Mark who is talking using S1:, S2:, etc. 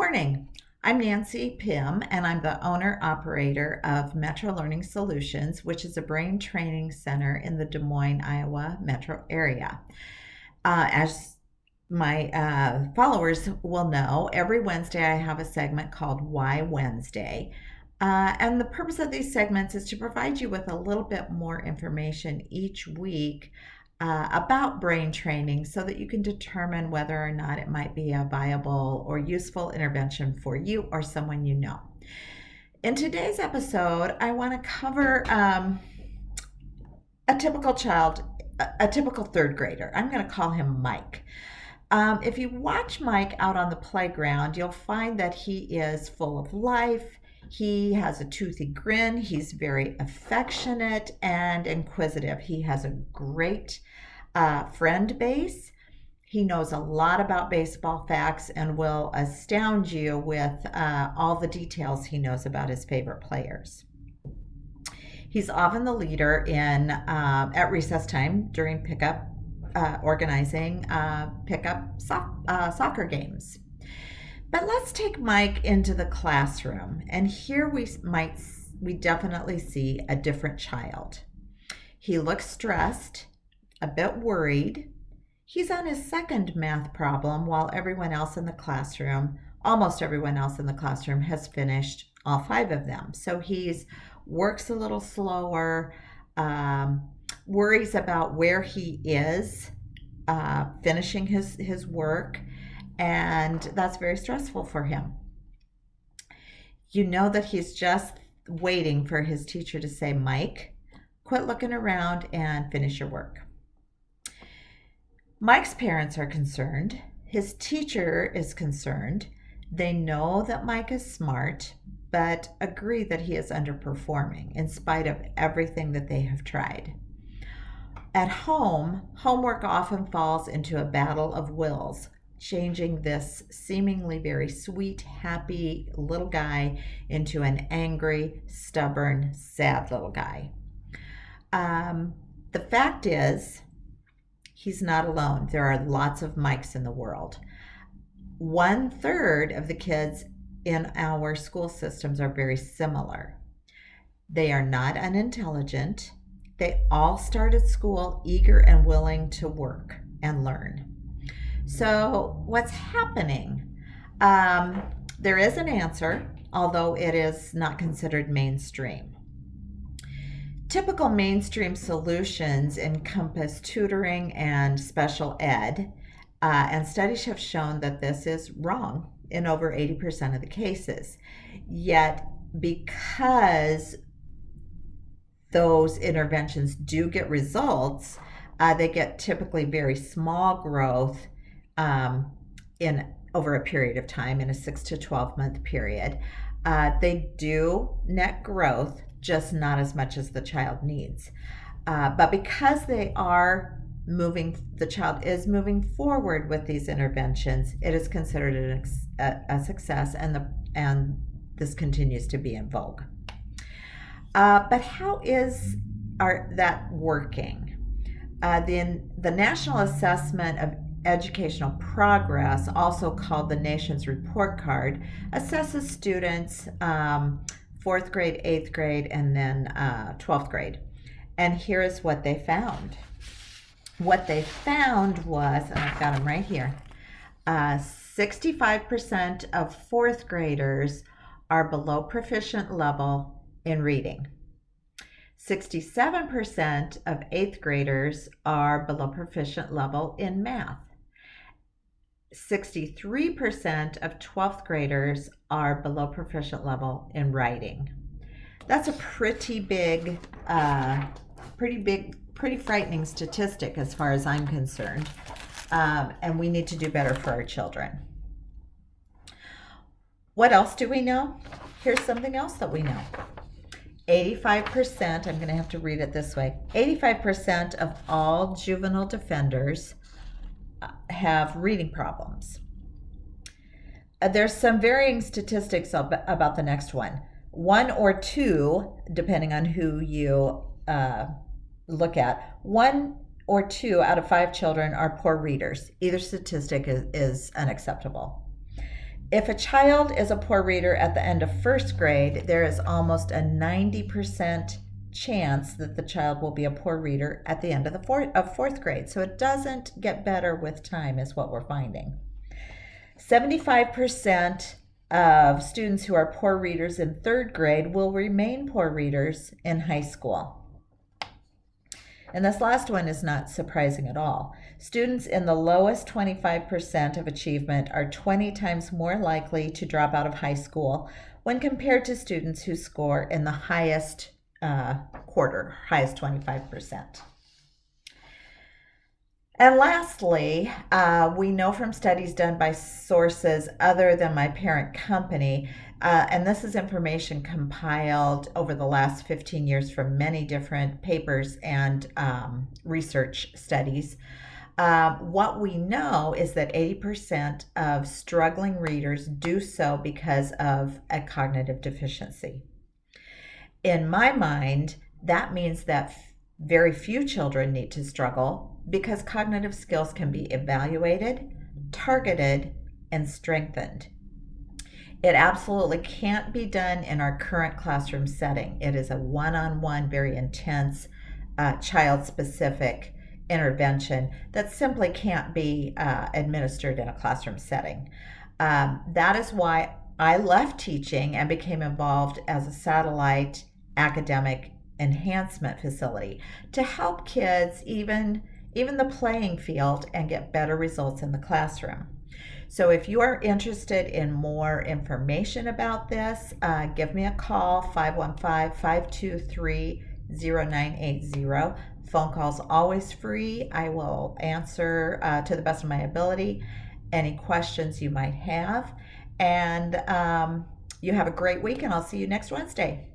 S1: morning. I'm Nancy Pym, and I'm the owner operator of Metro Learning Solutions, which is a brain training center in the Des Moines, Iowa metro area. As my followers will know, every Wednesday I have a segment called Why Wednesday. And the purpose of these segments is to provide you with a little bit more information each week about brain training so that you can determine whether or not it might be a viable or useful intervention for you or someone you know. In today's episode, I want to cover a typical child, a typical third grader. I'm going to call him Mike. If you watch Mike out on the playground, you'll find that he is full of life. He has a toothy grin. He's very affectionate and inquisitive. He has a great friend base. He knows a lot about baseball facts and will astound you with all the details he knows about his favorite players. He's often the leader in at recess time during pickup, organizing pickup soccer games. But let's take Mike into the classroom, and here we definitely see a different child. He looks stressed, a bit worried. He's on his second math problem while everyone else in the classroom, almost everyone else in the classroom, has finished all 5 of them. So he's works a little slower, worries about where he is finishing his work, and that's very stressful for him. You know that he's just waiting for his teacher to say, Mike, quit looking around and finish your work. Mike's parents are concerned. His teacher is concerned. They know that Mike is smart, but agree that he is underperforming in spite of everything that they have tried. At home, homework often falls into a battle of wills, changing this seemingly very sweet, happy little guy into an angry, stubborn, sad little guy. The fact is, he's not alone. There are lots of Mikes in the world. 1/3 of the kids in our school systems are very similar. They are not unintelligent. They all started school eager and willing to work and learn. So what's happening? There is an answer, although it is not considered mainstream. Typical mainstream solutions encompass tutoring and special ed, and studies have shown that this is wrong in over 80% of the cases. Yet, because those interventions do get results, they get typically very small growth in over a period of time, in a 6 to 12 month period. They do net growth, just not as much as the child needs. But because the child is moving forward with these interventions, it is considered a success, and this continues to be in vogue. But how is that working? The National Assessment of Educational Progress, also called the Nation's Report Card, assesses students 4th grade, 8th grade, and then 12th grade. And here is what they found. What they found was, and I've got them right here, 65% of 4th graders are below proficient level in reading. 67% of 8th graders are below proficient level in math. 63% of 12th graders are below proficient level in writing. That's a pretty frightening statistic as far as I'm concerned. And we need to do better for our children. What else do we know? Here's something else that we know. 85%, I'm going to have to read it this way, 85% of all juvenile defenders have reading problems. There's some varying statistics about the next one. 1 or 2, depending on who you look at, 1 or 2 out of 5 children are poor readers. Either statistic is unacceptable. If a child is a poor reader at the end of first grade, there is almost a 90% chance that the child will be a poor reader at the end of fourth grade. So it doesn't get better with time, is what we're finding. 75% of students who are poor readers in third grade will remain poor readers in high school. And this last one is not surprising at all. Students in the lowest 25% of achievement are 20 times more likely to drop out of high school when compared to students who score in the highest quarter, highest 25%. And lastly, we know from studies done by sources other than my parent company, and this is information compiled over the last 15 years from many different papers and research studies. What we know is that 80% of struggling readers do so because of a cognitive deficiency. In my mind, that means that very few children need to struggle because cognitive skills can be evaluated, targeted, and strengthened. It absolutely can't be done in our current classroom setting. It is a one-on-one, very intense, child-specific intervention that simply can't be administered in a classroom setting. That is why I left teaching and became involved as a satellite academic enhancement facility to help kids even the playing field and get better results in the classroom. So if you are interested in more information about this, give me a call, 515-523-0980. Phone call's always free. I will answer to the best of my ability any questions you might have. And you have a great week, and I'll see you next Wednesday.